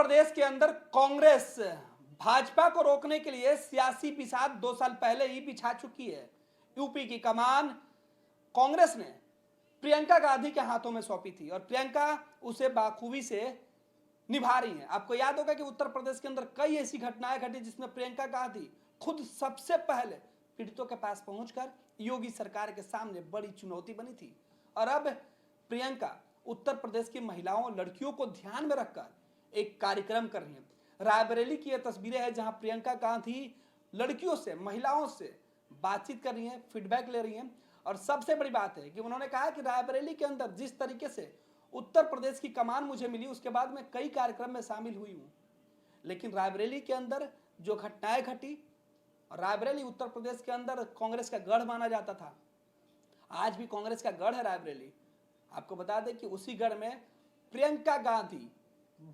प्रदेश के अंदर कांग्रेस भाजपा को रोकने के लिए सियासी बिसात 2 साल पहले ही बिछा चुकी है। यूपी की कमान कांग्रेस ने प्रियंका गांधी के हाथों में सौंपी थी और प्रियंका उसे बाखूबी से निभा रही हैं। आपको याद होगा कि उत्तर प्रदेश के अंदर कई ऐसी घटनाएं घटी जिसमें प्रियंका गांधी खुद सबसे पहले पीड़ितों के पास पहुंचकर योगी सरकार के सामने बड़ी चुनौती बनी थी। और अब प्रियंका उत्तर प्रदेश की महिलाओं लड़कियों को ध्यान में रखकर एक कार्यक्रम कर रही हैं। रायबरेली की यह तस्वीरें हैं जहां प्रियंका गांधी लड़कियों से, महिलाओं से बातचीत कर रही हैं, फीडबैक ले रही हैं। और सबसे बड़ी बात है कि उन्होंने कहा कि रायबरेली के अंदर जिस तरीके से उत्तर प्रदेश की कमान मुझे मिली उसके बाद मैं कई कार्यक्रम में शामिल हुई हूं, लेकिन रायबरेली के अंदर जो घटनाएं घटी, रायबरेली उत्तर प्रदेश के अंदर कांग्रेस का गढ़ माना जाता था, आज भी कांग्रेस का गढ़ है रायबरेली। आपको बता दें कि उसी गढ़ में प्रियंका गांधी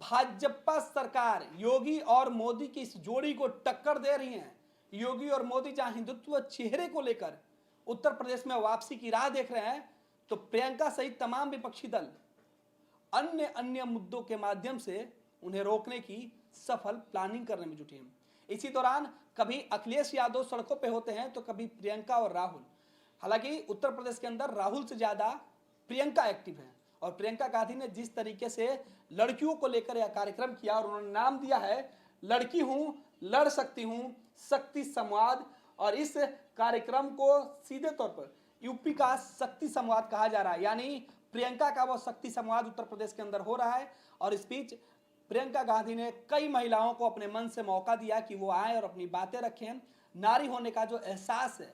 भाजपा सरकार योगी और मोदी की इस जोड़ी को टक्कर दे रही हैं। योगी और मोदी जहां हिंदुत्व चेहरे को लेकर उत्तर प्रदेश में वापसी की राह देख रहे हैं, तो प्रियंका सहित तमाम विपक्षी दल अन्य मुद्दों के माध्यम से उन्हें रोकने की सफल प्लानिंग करने में जुटे हैं। इसी दौरान कभी अखिलेश यादव सड़कों पे होते हैं तो कभी प्रियंका और राहुल। हालांकि उत्तर प्रदेश के अंदर राहुल से ज्यादा प्रियंका एक्टिव है और प्रियंका गांधी ने जिस तरीके से लड़कियों को लेकर यह कार्यक्रम किया और उन्होंने नाम दिया है लड़की हूं लड़ सकती हूं शक्ति संवाद, और इस कार्यक्रम को सीधे तौर पर यूपी का शक्ति संवाद कहा जा रहा है, यानी प्रियंका का वो शक्ति संवाद उत्तर प्रदेश के अंदर हो रहा है। और इस बीच प्रियंका गांधी ने कई महिलाओं को अपने मन से मौका दिया कि वो आए और अपनी बातें रखें। नारी होने का जो एहसास है,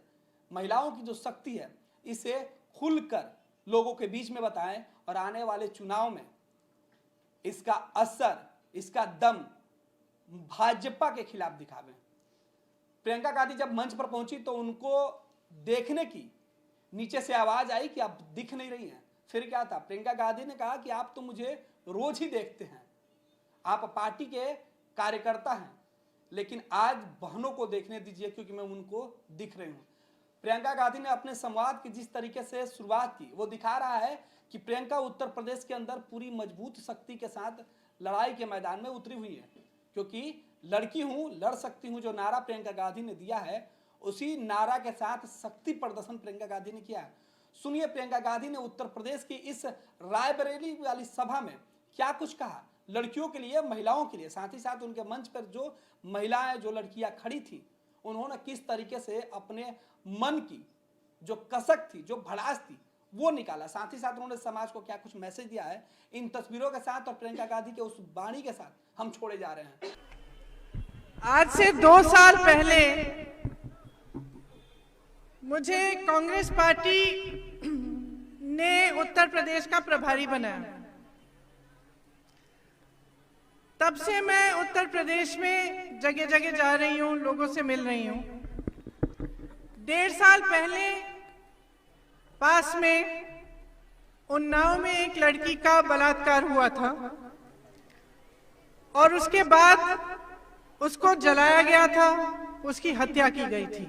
महिलाओं की जो शक्ति है, इसे खुलकर लोगों के बीच में बताएं और आने वाले चुनाव में इसका असर, इसका दम भाजपा के खिलाफ दिखावें। प्रियंका गांधी जब मंच पर पहुंची तो उनको देखने की नीचे से आवाज आई कि आप दिख नहीं रही हैं। फिर क्या था, प्रियंका गांधी ने कहा कि आप तो मुझे रोज ही देखते हैं, आप पार्टी के कार्यकर्ता हैं, लेकिन आज बहनों को देखने दीजिए क्योंकि मैं उनको दिख रही हूं। प्रियंका गांधी ने अपने संवाद की जिस तरीके से शुरुआत की वो दिखा रहा है कि प्रियंका उत्तर प्रदेश के अंदर पूरी मजबूत शक्ति के साथ लड़ाई के मैदान में उतरी हुई है, क्योंकि लड़की हूं लड़ सकती हूं जो नारा प्रियंका गांधी ने दिया है, उसी नारा के साथ शक्ति प्रदर्शन प्रियंका गांधी ने किया है। सुनिए प्रियंका गांधी ने उत्तर प्रदेश की इस रायबरेली वाली सभा में क्या कुछ कहा, लड़कियों के लिए, महिलाओं के लिए, साथ ही साथ उनके मंच पर जो महिलाएं, जो लड़कियां खड़ी थी, उन्होंने किस तरीके से अपने मन की जो कसक थी, जो भड़ास थी, वो निकाला। साथ ही साथ उन्होंने समाज को क्या कुछ मैसेज दिया है, इन तस्वीरों के साथ और प्रियंका गांधी के उस वाणी के साथ हम छोड़े जा रहे हैं। आज से 2 साल पहले मुझे कांग्रेस पार्टी ने उत्तर प्रदेश का प्रभारी बनाया। तब से मैं उत्तर प्रदेश में जगह जगह जा रही हूँ, लोगों से मिल रही हूँ। 1.5 साल पहले पास में उन्नाव में एक लड़की का बलात्कार हुआ था और उसके बाद उसको जलाया गया था, उसकी हत्या की गई थी।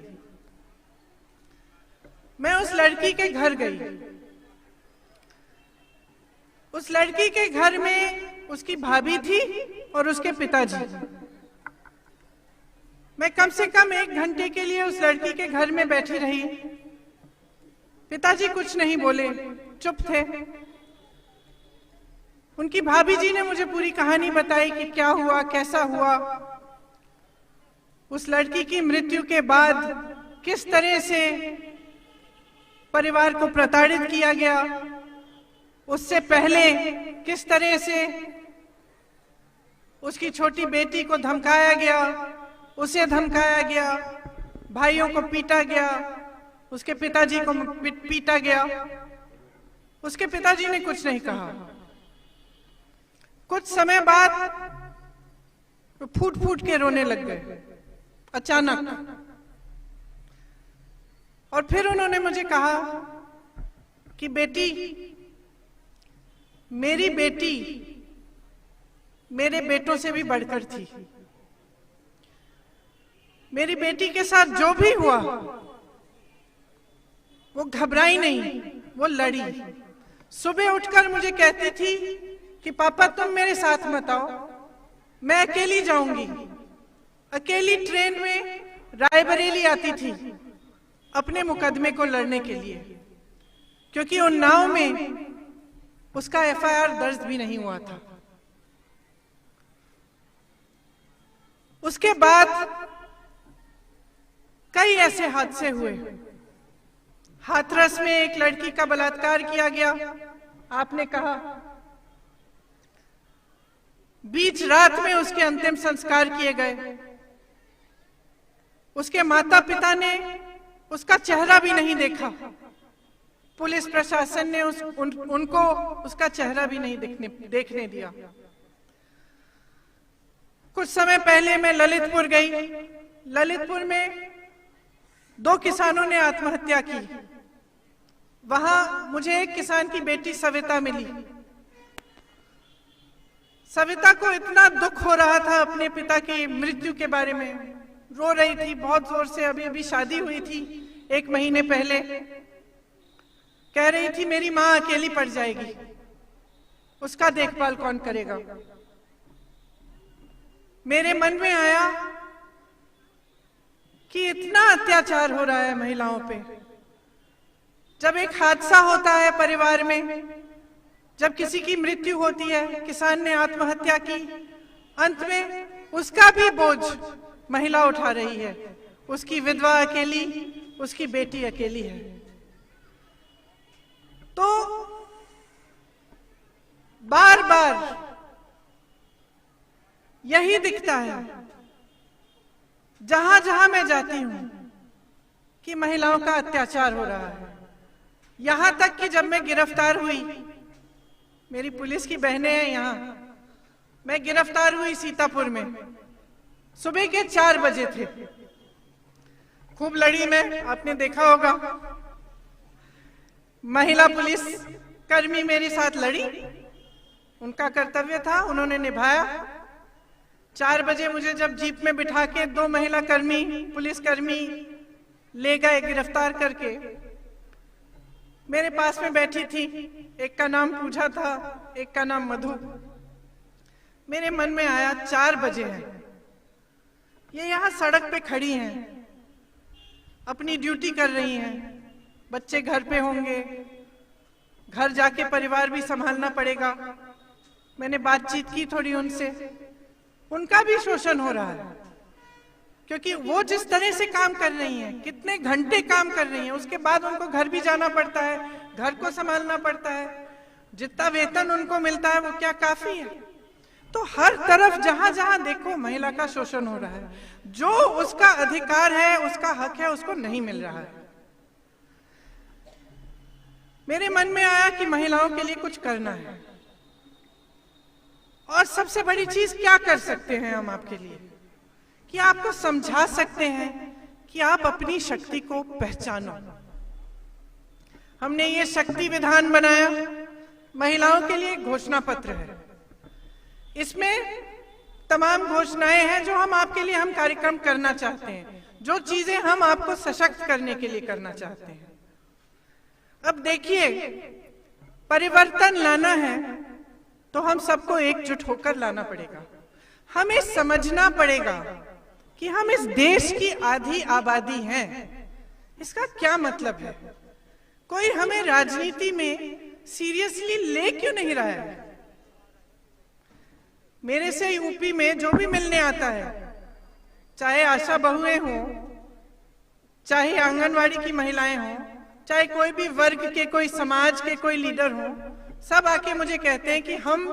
मैं उस लड़की के घर गई। उस लड़की के घर में उसकी भाभी थी और उसके पिताजी। मैं कम से कम 1 घंटे के लिए उस लड़की के घर में बैठी रही। पिताजी कुछ नहीं बोले, चुप थे। उनकी भाभी जी ने मुझे पूरी कहानी बताई कि क्या हुआ, कैसा हुआ, उस लड़की की मृत्यु के बाद किस तरह से परिवार को प्रताड़ित किया गया, उससे पहले किस तरह से उसकी छोटी बेटी को धमकाया गया, उसे धमकाया गया, भाइयों को पीटा गया, उसके पिताजी को पीटा गया। उसके पिताजी ने कुछ नहीं कहा। कुछ समय बाद फूट फूट के रोने लग गए अचानक। और फिर उन्होंने मुझे कहा कि बेटी, मेरी बेटी मेरे बेटों से भी बढ़कर थी। मेरी बेटी के साथ जो भी हुआ वो घबराई नहीं, वो लड़ी। सुबह उठकर मुझे कहती थी कि पापा तुम मेरे साथ मत आओ, मैं अकेली जाऊंगी। अकेली ट्रेन में रायबरेली आती थी अपने मुकदमे को लड़ने के लिए, क्योंकि उन्नाव में उसका एफआईआर दर्ज भी नहीं हुआ था। उसके बाद कई ऐसे हादसे हुए। हाथरस में एक लड़की का बलात्कार किया गया, आपने कहा। बीच रात में उसके अंतिम संस्कार किए गए। उसके माता पिता ने उसका चेहरा भी नहीं देखा। पुलिस प्रशासन ने उनको उसका चेहरा भी नहीं देखने दिया। कुछ समय पहले मैं ललितपुर गई। ललितपुर में 2 किसानों ने आत्महत्या की। वहां मुझे एक किसान की बेटी सविता मिली। सविता को इतना दुख हो रहा था अपने पिता की मृत्यु के बारे में, रो रही थी बहुत जोर से। अभी अभी शादी हुई थी 1 महीने पहले। कह रही थी मेरी मां अकेली पड़ जाएगी, उसका देखभाल कौन करेगा। मेरे मन में आया कि इतना अत्याचार हो रहा है महिलाओं पे। जब एक हादसा होता है परिवार में, जब किसी की मृत्यु होती है, किसान ने आत्महत्या की, अंत में उसका भी बोझ महिला उठा रही है। उसकी विधवा अकेली, उसकी बेटी अकेली है। तो बार बार यही दिखता है जहां जहां मैं जाती हूं कि महिलाओं का अत्याचार हो रहा है। यहां तक कि जब मैं गिरफ्तार हुई, मेरी पुलिस की बहनें हैं यहां, मैं गिरफ्तार हुई सीतापुर में। सुबह के 4 बजे थे। खूब लड़ी मैं, आपने देखा होगा। महिला पुलिस कर्मी मेरे साथ लड़ी, उनका कर्तव्य था, उन्होंने निभाया। 4 बजे मुझे जब जीप में बिठा के 2 महिला कर्मी, पुलिसकर्मी ले गए गिरफ्तार करके। मेरे पास में बैठी थी, एक का नाम पूजा था, एक का नाम मधु। मेरे मन में आया 4 बजे हैं, ये यहाँ सड़क पे खड़ी हैं, अपनी ड्यूटी कर रही हैं, बच्चे घर पे होंगे, घर जाके परिवार भी संभालना पड़ेगा। मैंने बातचीत की थोड़ी उनसे, उनका भी शोषण हो रहा है, क्योंकि वो जिस तरह से काम कर रही हैं, कितने घंटे काम कर रही हैं, उसके बाद उनको घर भी जाना पड़ता है, घर को संभालना पड़ता है। जितना वेतन उनको मिलता है वो क्या काफी है? तो हर तरफ जहां जहां देखो महिला का शोषण हो रहा है। जो उसका अधिकार है, उसका हक है, उसको नहीं मिल रहा है। मेरे मन में आया कि महिलाओं के लिए कुछ करना है, और सबसे बड़ी चीज क्या कर सकते हैं हम आपके लिए, कि आपको समझा सकते हैं कि आप अपनी शक्ति को पहचानो। हमने ये शक्ति विधान बनाया, महिलाओं के लिए घोषणा पत्र है। इसमें तमाम घोषणाएं हैं जो हम आपके लिए हम कार्यक्रम करना चाहते हैं, जो चीजें हम आपको सशक्त करने के लिए करना चाहते हैं। अब देखिए, परिवर्तन लाना है तो हम सबको एकजुट होकर लाना पड़ेगा। हमें समझना पड़ेगा कि हम इस देश की आधी आबादी हैं। इसका क्या मतलब है? कोई हमें राजनीति में सीरियसली ले क्यों नहीं रहा है? मेरे से यूपी में जो भी मिलने आता है, चाहे आशा बहुएं हों, चाहे आंगनवाड़ी की महिलाएं हों, चाहे कोई भी वर्ग के, कोई समाज के कोई लीडर हों, सब आके मुझे कहते हैं कि हम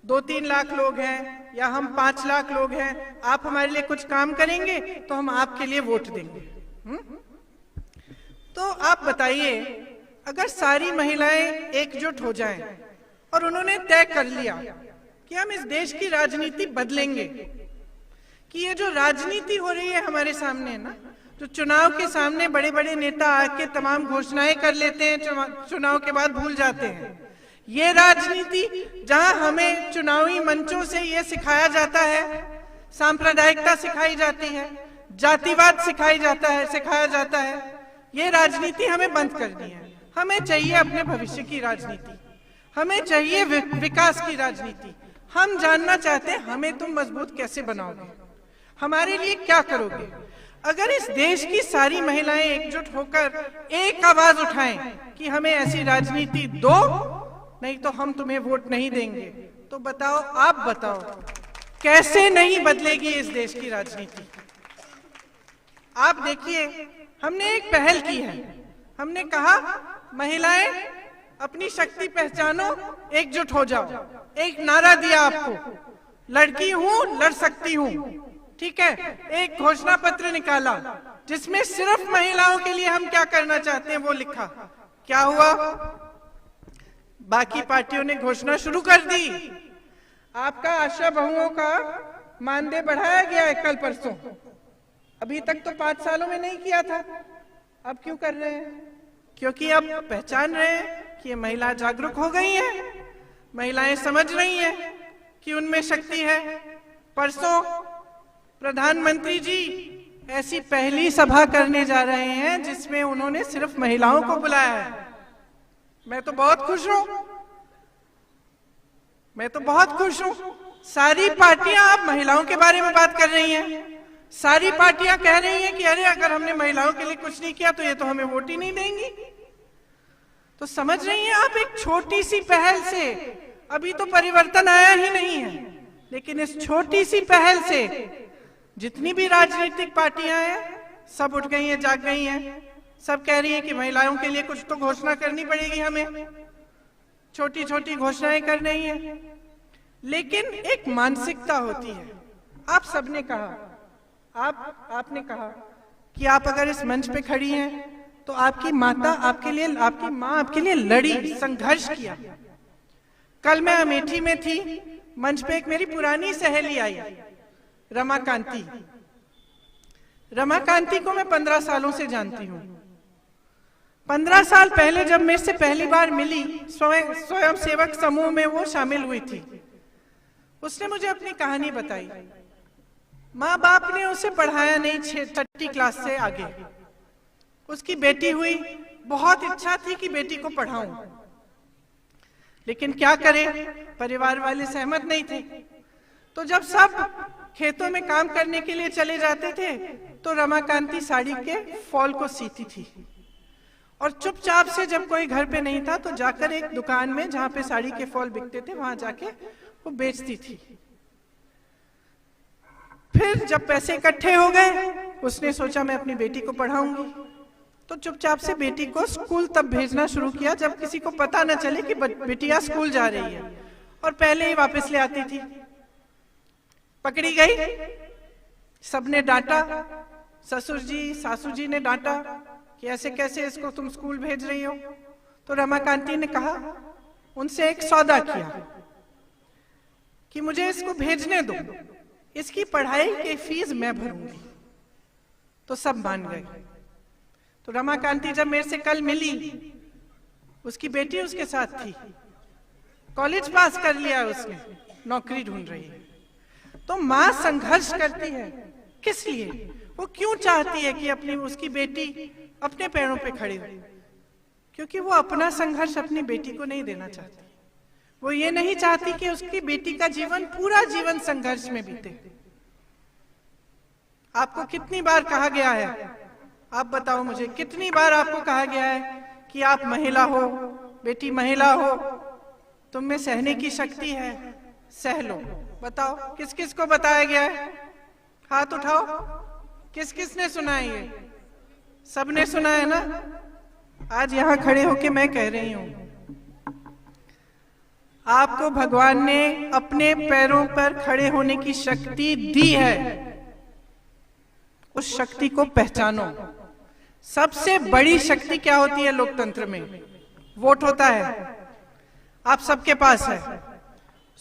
2-3 लाख लोग हैं या हम 5 लाख लोग हैं, आप हमारे लिए कुछ काम करेंगे तो हम आपके लिए वोट देंगे। तो आप बताइए, अगर सारी महिलाएं एकजुट हो जाएं और उन्होंने तय कर लिया कि हम इस देश की राजनीति बदलेंगे, कि ये जो राजनीति हो रही है हमारे सामने ना, जो चुनाव के सामने बड़े बड़े नेता आके तमाम घोषणाएं कर लेते हैं, चुनाव के बाद भूल जाते हैं, ये राजनीति जहां हमें चुनावी मंचों से ये सिखाया जाता है, सांप्रदायिकता सिखाई जाती है, जातिवाद सिखाया जाता है, ये राजनीति हमें बंद करनी है। हमें चाहिए अपने भविष्य की राजनीति, हमें चाहिए विकास की राजनीति, हम जानना चाहते हैं हमें तुम मजबूत कैसे बनाओगे, हमारे लिए क्या करोगे। अगर इस देश की सारी महिलाएं एकजुट होकर एक आवाज उठाएं कि हमें ऐसी राजनीति दो, नहीं तो हम तुम्हें वोट नहीं देंगे, तो बताओ, आप बताओ कैसे नहीं बदलेगी इस देश की राजनीति। आप देखिए, हमने एक पहल की है। हमने कहा महिलाएं अपनी शक्ति पहचानो, एकजुट हो जाओ। एक नारा दिया आपको, लड़की हूं लड़ सकती हूं, ठीक है। एक घोषणा पत्र निकाला जिसमें सिर्फ महिलाओं के लिए हम क्या करना चाहते हैं वो लिखा। क्या हुआ? बाकी पार्टियों ने घोषणा शुरू कर दी। आपका आशा बहुओं का मानदेय बढ़ाया गया है कल परसों, अभी तक तो 5 सालों में नहीं किया था। अब क्यों कर रहे हैं? क्योंकि अब पहचान रहे हैं कि ये महिला जागरूक हो गई हैं, महिलाएं समझ रही हैं कि उनमें शक्ति है। परसों प्रधानमंत्री जी ऐसी पहली सभा करने जा रहे हैं जिसमें उन्होंने सिर्फ महिलाओं को बुलाया है। मैं तो बहुत खुश हूं, मैं तो बहुत खुश हूं। सारी पार्टियां अब महिलाओं के बारे में बात कर रही हैं। सारी पार्टियां कह रही हैं कि अरे अगर हमने महिलाओं के लिए कुछ नहीं किया तो ये तो हमें वोट ही नहीं देंगी। तो समझ रही हैं आप, एक छोटी सी पहल से, अभी तो परिवर्तन आया ही नहीं है, लेकिन इस छोटी सी पहल से जितनी भी राजनीतिक पार्टियां हैं सब उठ गई हैं, जाग गई हैं। सब कह रही हैं कि महिलाओं के लिए कुछ तो घोषणा करनी पड़ेगी, हमें छोटी छोटी घोषणाएं कर रही हैं। लेकिन एक मानसिकता होती है। आप सबने कहा, आपने कहा कि आप अगर इस मंच पे खड़ी हैं तो आपकी माता आपके लिए, आपकी माँ आपके लिए लड़ी, संघर्ष किया। कल मैं अमेठी में थी, मंच पे एक मेरी पुरानी सहेली आई, रमाकांति। रमाकांति को मैं 15 सालों से जानती हूँ। 15 साल पहले जब मेरे से पहली बार मिली, स्वयं सेवक समूह में वो शामिल हुई थी। उसने मुझे अपनी कहानी बताई। माँ बाप ने उसे पढ़ाया नहीं 6ठी क्लास से आगे। उसकी बेटी हुई, बहुत इच्छा थी कि बेटी को पढ़ाऊं, लेकिन क्या करे, परिवार वाले सहमत नहीं थे। तो जब सब खेतों में काम करने के लिए चले जाते थे तो रमाकांति साड़ी के फॉल को सीती थी, और चुपचाप से जब कोई घर पे नहीं था तो जाकर एक दुकान में जहां पे साड़ी के फॉल बिकते थे वहां जाके वो बेचती थी। फिर जब पैसे इकट्ठे हो गए, उसने सोचा मैं अपनी बेटी को पढ़ाऊंगी, तो चुपचाप से बेटी को स्कूल तब भेजना शुरू किया जब किसी को पता न चले कि बेटिया स्कूल जा रही है, और पहले ही वापस ले आती थी। पकड़ी गई, सबने डांटा, ससुर जी सासू जी ने डांटा कि ऐसे कैसे इसको तुम स्कूल भेज रही हो। तो रमाकांति ने कहा, उनसे एक सौदा किया कि मुझे इसको भेजने दो, इसकी पढ़ाई की फीस मैं भरूंगी। तो सब मान गए। तो रमाकांति जब मेरे से कल मिली, उसकी बेटी उसके साथ थी, कॉलेज पास कर लिया उसने, नौकरी ढूंढ रही है। तो माँ संघर्ष करती है, किस लिए? वो क्यों चाहती है कि अपनी उसकी बेटी अपने पैरों पे खड़ी हो? क्योंकि वो अपना संघर्ष अपनी बेटी को नहीं देना चाहती। वो ये नहीं चाहती कि उसकी बेटी का जीवन, पूरा जीवन संघर्ष में बीते। आपको कितनी बार कहा गया है, आप बताओ मुझे, कितनी बार आपको कहा गया है कि आप महिला हो, बेटी महिला हो, तुम में सहने की शक्ति है, सह लो। बताओ किस किस को बताया गया है? हाथ उठाओ, किस किस ने सुना है? ये सबने सुना है ना। आज यहाँ खड़े होके मैं कह रही हूं, आपको भगवान ने अपने पैरों पर खड़े होने की शक्ति दी है, उस शक्ति को पहचानो। सबसे बड़ी शक्ति क्या होती है लोकतंत्र में? वोट होता है, आप सबके पास है।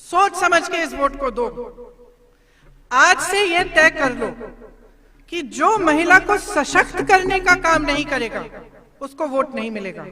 सोच समझ के इस वोट को दो। आज से यह तय कर लो कि जो महिला को सशक्त करने का काम नहीं करेगा उसको वोट नहीं मिलेगा।